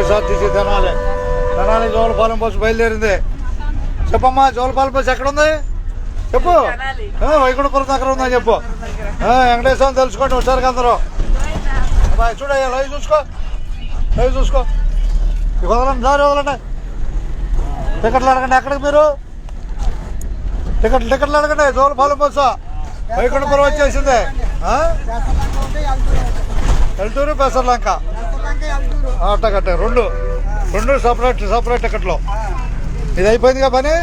KSRTC Tenali Jolapalem bus బయలుదేరింది. చెప్పమ్మా, Jolapalem bus ఎక్కడ ఉంది చెప్పు. వైకుంఠపురం దగ్గర ఉందని చెప్పు. వెంకటేశ్వరం తెలుసుకోండి హుషారుగా అందరూ. చూడయ్యా, లైవ్ చూసుకో. వదలండి, దారి వదలండి. టికెట్లు అడగండి. ఎక్కడికి మీరు టికెట్లు అడగండి. జోలపాలెం బస్సు వైకుంఠపురం వచ్చేసింది. ఎల్టూరు పెసర్లంక అట్టగట్టే రెండు సపరేట్ టికెట్లు. ఇది అయిపోయిందిగా పని.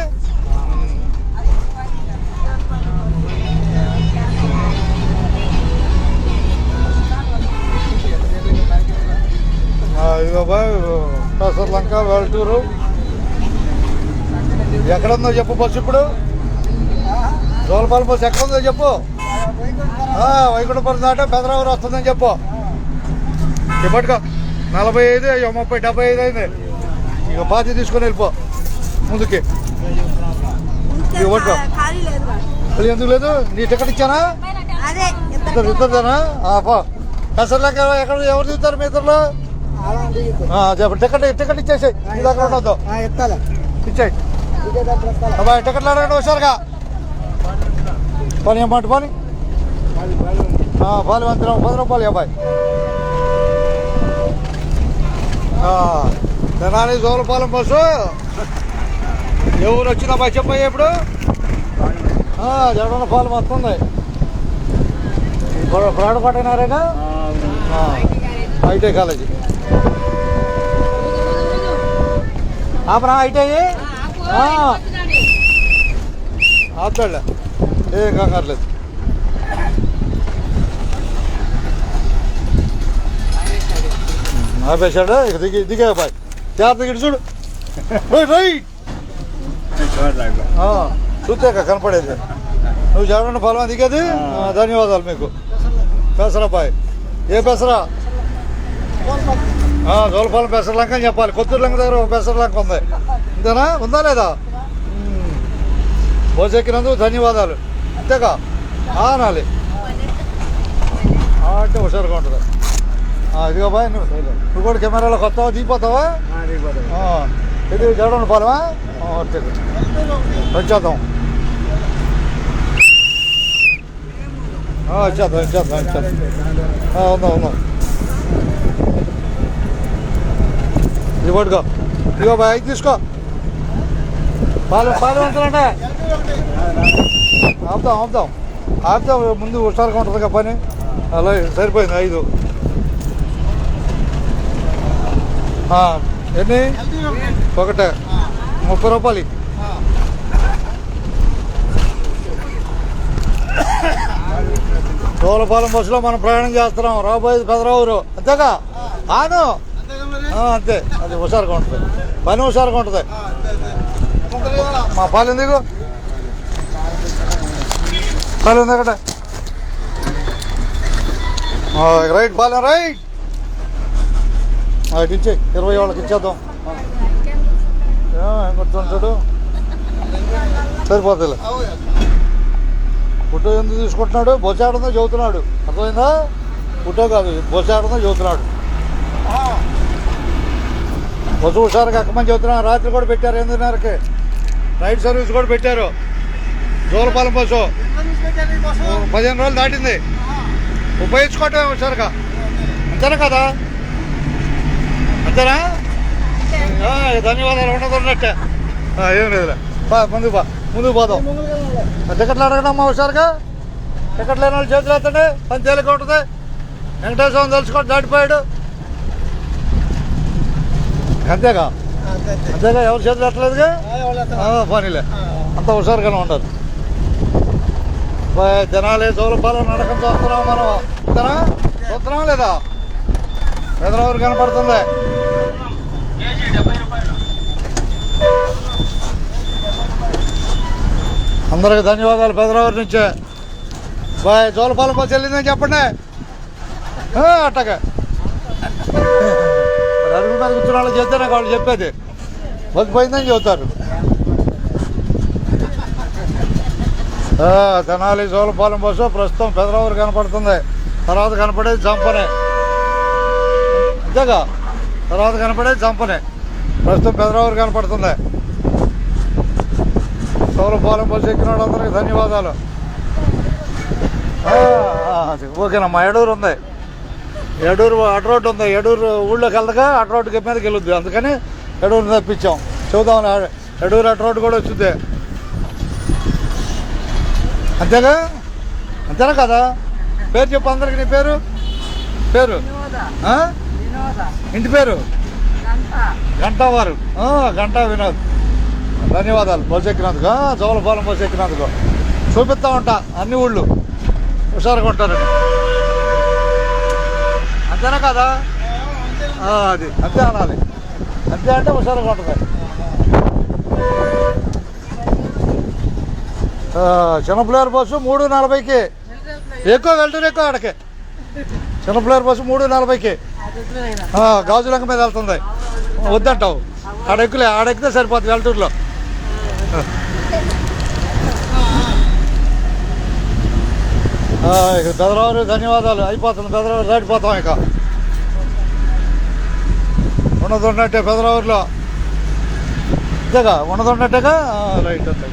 ఇదిగో బాయ్, పెసర్లంక వెల్టూరు. ఎక్కడుందో చెప్పు బస్సు. ఇప్పుడు జోలపాలెం బస్సు ఎక్కడుందో చెప్పు. వైకుంఠపురం దాటే పెదరావూరు వస్తుందని చెప్పు. ఇప్పటికో 45, 30, 75 అయింది. ఇక పాతి తీసుకొని వెళ్ళిపో ముందుకి. ఇక పట్టుకో. ఎందుకు లేదు? నీ టికెట్ ఇచ్చానా? ఇద్దరుదేనా? పెసర్లంక ఎక్కడ ఎవరు దిగుతారు మీ ఇద్దరులో? చెప్పండి. టికెట్ ఇచ్చేసాయి. నీ దగ్గర ఉండొద్దు. ఇచ్చాయి. అబ్బాయి టికెట్లు అడగండి హుషారుగా. పని ఏమంట పని పాలు వంతులు 10 రూపాయలు. అబ్బాయి తెనాలి జోలపాలెం బస్సు ఎవరు వచ్చిన అబ్బాయి చెప్పయ్యా. ఇప్పుడు జగడపాలెం వస్తుంది. ప్రాణపట్టినారేనా? ఐటీ కాలేజీ ఆపరా. ఐటీ ఆపుతాడులే, ఏం కంగారులేదు. ఆపేశాడు. ఇక దిగే అబ్బాయి జాగ్రత్త. ఇటు చూడు. రైట్ చూస్తే కనపడేది. నువ్వు జగన్ ఫలం దిగేది. ధన్యవాదాలు మీకు. పెసరబ్బాయి ఏ పెసరా? జోలపాలెం పెసర్లంక అని చెప్పాలి. కొత్తూరు లంక దగ్గర ఒక పెసర్లంక ఉంది. అంతేనా? ఉందా లేదా? బస్సు ఎక్కినందుకు ధన్యవాదాలు. అంతేగా అనాలి అంటే హుషారుగా ఉంటుంది. ఇదిగో బాయ్, నువ్వు కూడా కెమెరాలో కొత్తవా దిగిపోతావా? ఇది జగన్ పాలమా? వచ్చేద్దాం. ఉందాం. ఇది పట్టుకో. ఇదిగో బాయ్, ఇది తీసుకో. పాలు అంటారంటే ఆపుతాం. ముందు హుషారుగా ఉంటుంది పని. అలా సరిపోయింది. 5 ఎన్ని? ఒకటే 30 రూపాయలు. జోలపాలెం బస్సులో మనం ప్రయాణం చేస్తున్నాం. రాబోయేది పెదరావూరు. అంతేగా? అంతే. అది హుషారుగా ఉంటుంది. పని హుషారుగా ఉంటుంది. మా పాలు ఎందుకు? పాలు ఉంది అక్కడ. Right Palem right. ఇచ్చే 20 వాళ్ళకి ఇచ్చేద్దాం. ఏం కొడుతుంటాడు? సరిపోతుంది. ఫోటో ఎందుకు తీసుకుంటున్నాడు? బొచ్చాడుందో చదువుతున్నాడు. అర్థమైందా? ఫోటో కాదు, బొచ్చాడుందో చదువుతున్నాడు. బస్సు హుషారుగా ఎక్కమని చెబుతున్నాను. రాత్రి కూడా పెట్టారు 8:30కి. నైట్ సర్వీస్ కూడా పెట్టారు. జోలపాలెం బస్సు 15 రోజులు దాటింది. ఉపయోగించుకోవటమే హుషారుగా. అంతేనా కదా? అంతేనా? ధన్యవాదాలు. ఉన్నట్టే ఏం లేదులే. ముందుకు పోదాం. టికెట్లు అడగడమ్మా హుషారుగా. టికెట్ లేని వాళ్ళు చేతులు ఎత్తండి. పని తేలిక ఉంటుంది. వెంకటేశ్వరం తెలుసుకోండి, దాటిపోయాడు. అంతేగా? ఎవరు చేతులు ఎట్టలేదుగా. పనిలే, అంత హుషారుగానే ఉండదు. తెనాలి జోలపాలెం నడకం చూస్తున్నాం మనం. అంతేనా? చూస్తున్నాం లేదా? పెదరావూరు కనపడుతుంది. అందరికి ధన్యవాదాలు పెదరావూరు నుంచే. బాయ్. జోలపాలెం బస్సు వెళ్ళిందని చెప్పండి. అట్టగా అరుగు మీద కూర్చున్న వాళ్ళు చెప్తేనే వాళ్ళు చెప్పేది. బస్సు పోయిందని చెబుతారు. తెనాలి జోలపాలెం బస్సు ప్రస్తుతం పెదరావూరు కనపడుతుంది. తర్వాత కనపడేది చంపనే. అంతేగా? తర్వాత కనపడేది చంపనే. ప్రస్తుతం పెదరావూరు కనపడుతుంది. సౌలపాలెం బస్సు ఎక్కిన వాళ్ళందరికీ ధన్యవాదాలు. ఓకేనమ్మా. ఎడూరు ఉంది, ఎడూరు అటు రోడ్డు ఉంది. ఎడూరు ఊళ్ళోకి వెళ్దాక అటు రోడ్డుకి మీదకి వెళ్ళొద్దు, అందుకని ఎడూరు తప్పించాం. చూద్దాం, ఎడూరు అటు రోడ్డు కూడా వచ్చింది. అంతేగా, అంతేనా కదా? పేరు చెప్పు అందరికి. నీ పేరు ఇంటి పేరు? గంటా వారు. గంటా వినోద్, ధన్యవాదాలు. బస్సు ఎక్కినందుకు, జోలపాలెం బస్సు ఎక్కినందుకు. చూపిస్తా ఉంటా అన్ని ఊళ్ళు, హుషారుగా ఉంటారని. అంతేనా కదా? అది అంతే అనాలి. అంతే అంటే హుషారుగా ఉంటుంది. చిన్నపిల్లారి బస్సు 3:40కి ఎక్కువ వెళ్తుంది. ఎక్కువ ఆడకి చిన్నపిల్లారి బస్సు 3:40కి గాజులంక మీద వెళ్తుంది. వద్దంటావు, ఆడెక్కులే. ఆడెక్కితే సరిపోతుంది వెల్టూరులో. ఇక పెదరావూరు ధన్యవాదాలు. అయిపోతుంది పెదరావూరు, దాటిపోతాం. ఇక ఉన్నది ఉన్నట్టే పెదరావూరులో. అంతేగా, ఉన్నది ఉన్నట్టేగా. రైట్ అంతే.